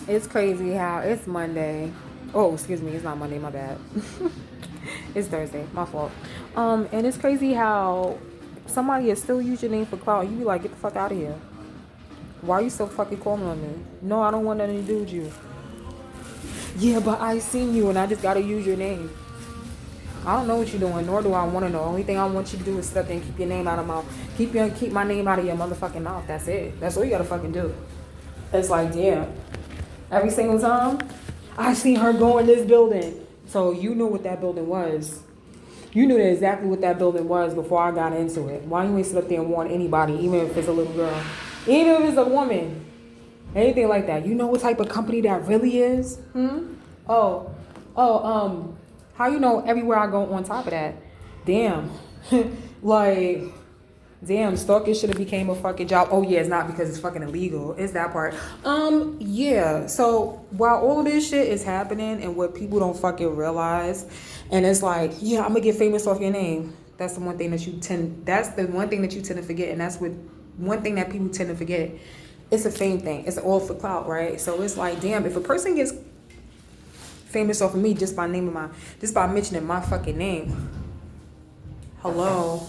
It's crazy how it's Monday. Oh, excuse me, it's not Monday, my bad. It's Thursday, my fault. And it's crazy how somebody is still use your name for clout. You be like, get the fuck out of here. Why are you so fucking calling on me? No, I don't want nothing to do with you. Yeah, but I seen you and I just gotta use your name. I don't know what you're doing, nor do I want to know. Only thing I want you to do is sit up there and keep your name out of my keep my name out of your motherfucking mouth. That's it. That's all you gotta fucking do. It's like, damn. Every single time I seen her go in this building. So you knew what that building was. You knew exactly what that building was before I got into it. Why you ain't sit up there and warn anybody, even if it's a little girl, even if it's a woman, anything like that? You know what type of company that really is? Oh, oh, how you know everywhere I go on top of that? Damn. Like, damn, stalking should have became a fucking job. Oh yeah, it's not because it's fucking illegal. It's that part. Yeah. So while all of this shit is happening and what people don't fucking realize, and it's like, yeah, I'm gonna get famous off your name. That's the one thing that you tend. That's the one thing that you tend to forget, and that's what one thing that people tend to forget. It's a fame thing. It's all for clout, right? So it's like, damn, if a person gets famous off of me just by mentioning my fucking name. Hello.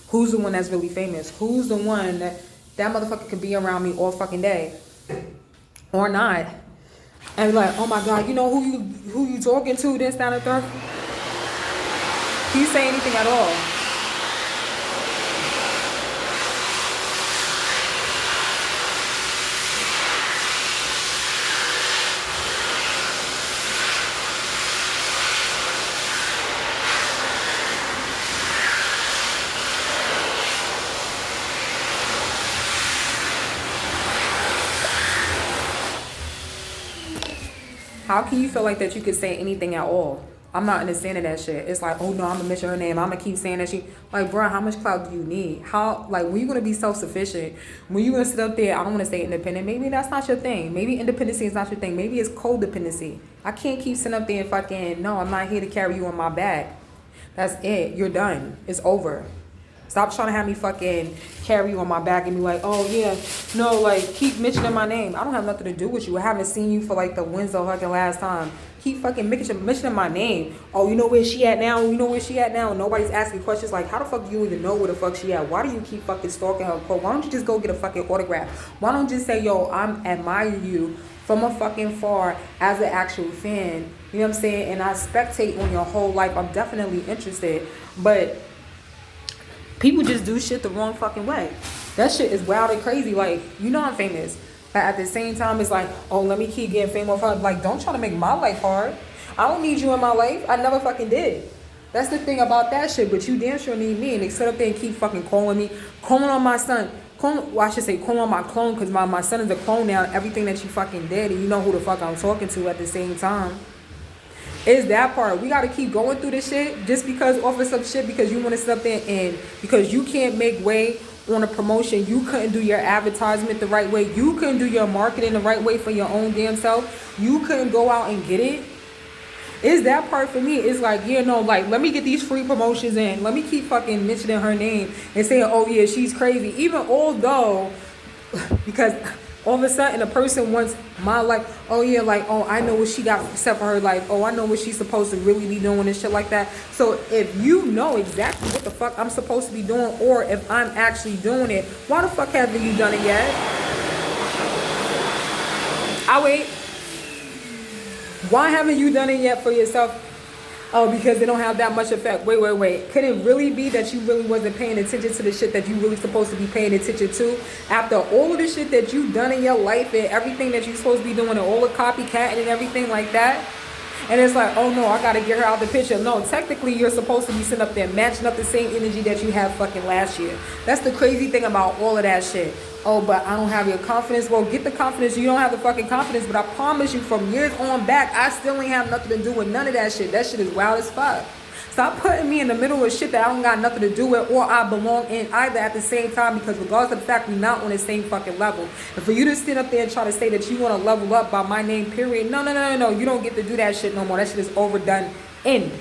Who's the one that's really famous? Who's the one that motherfucker could be around me all fucking day? Or not. And be like, oh my God, you know who you talking to, this, that, and the third? Can you say anything at all? How can you feel like that you could say anything at all? I'm not understanding that shit. It's like, oh no, I'm gonna mention her name. I'm gonna keep saying that she like, bro, how much clout do you need? How like when you gonna be self sufficient? When you gonna sit up there? I don't want to say independent. Maybe that's not your thing. Maybe independency is not your thing. Maybe it's codependency. I can't keep sitting up there and fucking no. I'm not here to carry you on my back. That's it. You're done. It's over. Stop trying to have me fucking carry you on my back and be like, oh yeah, no, like keep mentioning my name. I don't have nothing to do with you. I haven't seen you for like the when's the fucking last time. Keep fucking mentioning my name. Oh, you know where she at now? You know where she at now? Nobody's asking questions like, how the fuck do you even know where the fuck she at? Why do you keep fucking stalking her quote? Why don't you just go get a fucking autograph? Why don't you just say, yo, I'm admiring you from a fucking far as an actual fan? You know what I'm saying? And I spectate on your whole life. I'm definitely interested, but people just do shit the wrong fucking way. That shit is wild and crazy. Like, you know I'm famous. But at the same time, it's like, oh, let me keep getting famous off her. Like, don't try to make my life hard. I don't need you in my life. I never fucking did. That's the thing about that shit. But you damn sure need me. And they sit up there and keep fucking calling me. Calling on my son. Well, I should say calling on my clone. Because my son is a clone now. Everything that you fucking did. And you know who the fuck I'm talking to at the same time. Is that part. We gotta keep going through this shit just because offer some shit because you wanna sit up there and because you can't make way on a promotion, you couldn't do your advertisement the right way, you couldn't do your marketing the right way for your own damn self, you couldn't go out and get it. Is that part for me? It's like, yeah, no, like, let me get these free promotions in. Let me keep fucking mentioning her name and saying, oh yeah, she's crazy. Even although, because all of a sudden a person wants my life, oh yeah, like, oh, I know what she got set for her life. Oh, I know what she's supposed to really be doing and shit like that. So if you know exactly what the fuck I'm supposed to be doing or if I'm actually doing it, why the fuck haven't you done it yet? I wait. Why haven't you done it yet for yourself? Oh, because they don't have that much effect. Wait. Could it really be that you really wasn't paying attention to the shit that you really supposed to be paying attention to? After all of the shit that you've done in your life and everything that you're supposed to be doing and all the copycatting and everything like that? And it's like, oh no, I gotta get her out the picture. No, technically you're supposed to be sitting up there matching up the same energy that you had fucking last year. That's the crazy thing about all of that shit. Oh, but I don't have your confidence. Well, get the confidence. You don't have the fucking confidence, but I promise you from years on back, I still ain't have nothing to do with none of that shit. That shit is wild as fuck. Stop putting me in the middle of shit that I don't got nothing to do with or I belong in either at the same time because regardless of the fact we're not on the same fucking level. And for you to sit up there and try to say that you want to level up by my name, period. No. You don't get to do that shit no more. That shit is overdone. End.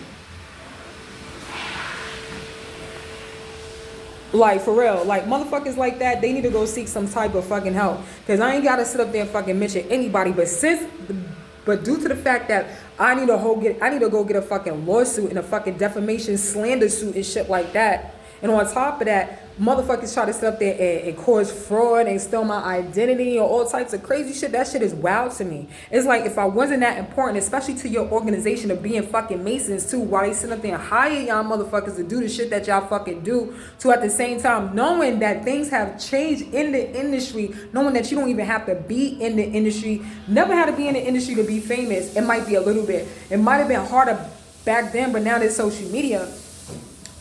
Like, for real. Like, motherfuckers like that, they need to go seek some type of fucking help. Because I ain't got to sit up there and fucking mention anybody. But due to the fact that I need to go get a fucking lawsuit and a fucking defamation slander suit and shit like that. And on top of that, motherfuckers try to sit up there and cause fraud and steal my identity or all types of crazy shit. That shit is wild to me. It's like, if I wasn't that important, especially to your organization of being fucking Masons too, why they sit up there and hire y'all motherfuckers to do the shit that y'all fucking do, to at the same time knowing that things have changed in the industry, knowing that you don't even have to be in the industry, never had to be in the industry to be famous. It might be a little bit. It might have been harder back then, but now there's social media.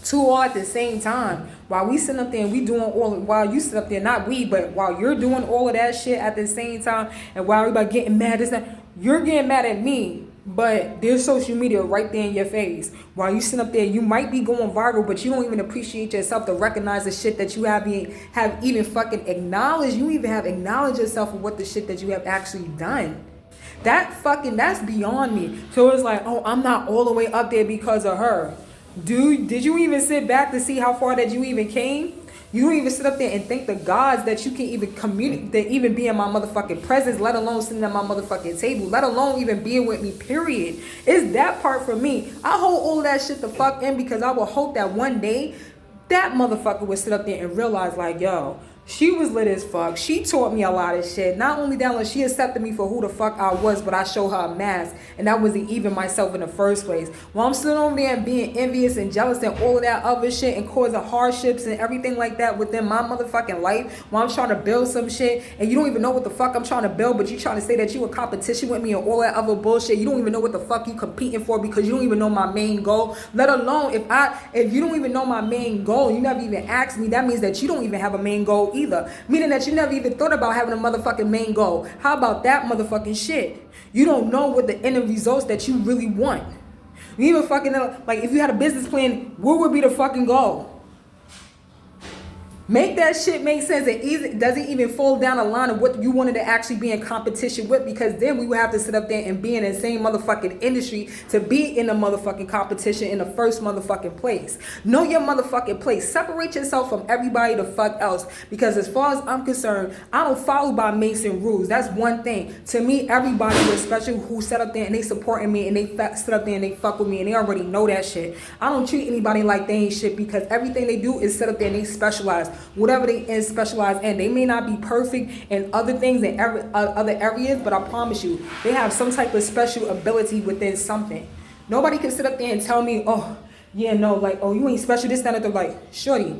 Two all at the same time. While we sit up there and we doing all, while you sit up there, not we, but while you're doing all of that shit at the same time, and while everybody getting mad, you're getting mad at me, but there's social media right there in your face. While you sit up there, you might be going viral, but you don't even appreciate yourself to recognize the shit that you have even fucking acknowledged. You even have acknowledged yourself for what the shit that you have actually done. That's beyond me. So it's like, oh, I'm not all the way up there because of her. Dude, did you even sit back to see how far that you even came? You don't even sit up there and thank the gods that you can even communicate, that even be in my motherfucking presence, let alone sitting at my motherfucking table, let alone even being with me, period. It's that part for me. I hold all of that shit the fuck in, because I will hope that one day that motherfucker would sit up there and realize, like, yo, she was lit as fuck. She taught me a lot of shit. Not only that, she accepted me for who the fuck I was, but I showed her a mask. And that wasn't even myself in the first place. While I'm sitting over there and being envious and jealous and all of that other shit and causing hardships and everything like that within my motherfucking life, while I'm trying to build some shit and you don't even know what the fuck I'm trying to build, but you trying to say that you in competition with me and all that other bullshit. You don't even know what the fuck you competing for, because you don't even know my main goal. Let alone if you don't even know my main goal, you never even asked me, that means that you don't even have a main goal either. Meaning that you never even thought about having a motherfucking main goal. How about that motherfucking shit? You don't know what the end results that you really want. You even fucking know, like, if you had a business plan, what would be the fucking goal? Make that shit make sense. It doesn't even fall down the line of what you wanted to actually be in competition with, because then we would have to sit up there and be in the same motherfucking industry to be in the motherfucking competition in the first motherfucking place. Know your motherfucking place. Separate yourself from everybody the fuck else, because as far as I'm concerned, I don't follow by Mason rules. That's one thing. To me, everybody, especially who set up there and they supporting me and they sit up there and they fuck with me and they already know that shit. I don't treat anybody like they ain't shit, because everything they do is sit up there and they specialize. Whatever they specialize in. They may not be perfect in other things in other areas, but I promise you, they have some type of special ability within something. Nobody can sit up there and tell me, oh, yeah, no, like, oh, you ain't special, this, that, and the like, shorty,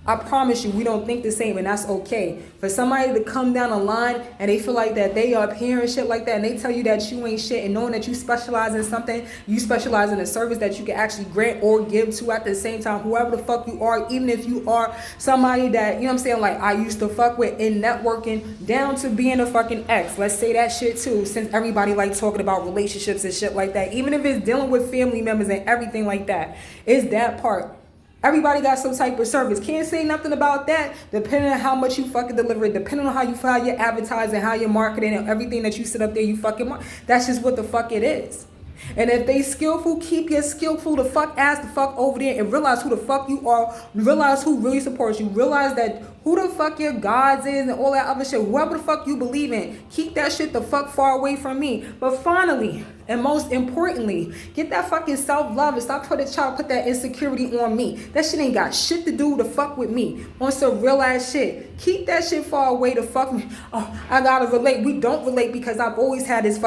I promise you, we don't think the same, and that's okay. For somebody to come down the line and they feel like that they up here and shit like that, and they tell you that you ain't shit, and knowing that you specialize in something, you specialize in a service that you can actually grant or give to at the same time, whoever the fuck you are, even if you are somebody that, you know what I'm saying, like I used to fuck with in networking, down to being a fucking ex. Let's say that shit too, since everybody like talking about relationships and shit like that, even if it's dealing with family members and everything like that. It's that part. Everybody got some type of service. Can't say nothing about that, depending on how much you fucking deliver, depending on how you file your advertising, how you're marketing, and everything that you sit up there, you fucking that's just what the fuck it is. And if they skillful, keep your skillful the fuck ass the fuck over there and realize who the fuck you are. Realize who really supports you. Realize that who the fuck your gods is and all that other shit. Whoever the fuck you believe in, keep that shit the fuck far away from me. But finally, and most importantly, get that fucking self-love and stop trying to put that insecurity on me. That shit ain't got shit to do to fuck with me. On some real ass shit. Keep that shit far away to fuck me. Oh, I gotta relate. We don't relate, because I've always had this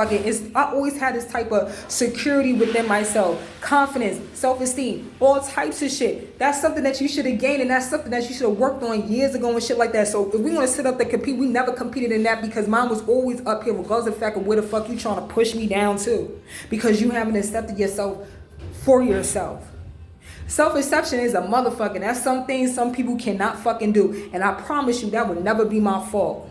I always had this type of security within myself. Confidence, self-esteem, all types of shit. That's something that you should have gained, and that's something that you should have worked on years ago and shit like that. So if we want to sit up there compete, we never competed in that, because mine was always up here, regardless of the fact of where the fuck you trying to push me down to, because you haven't accepted yourself for yourself. Self-acceptance is a motherfucker. That's some things some people cannot fucking do, and I promise you that would never be my fault.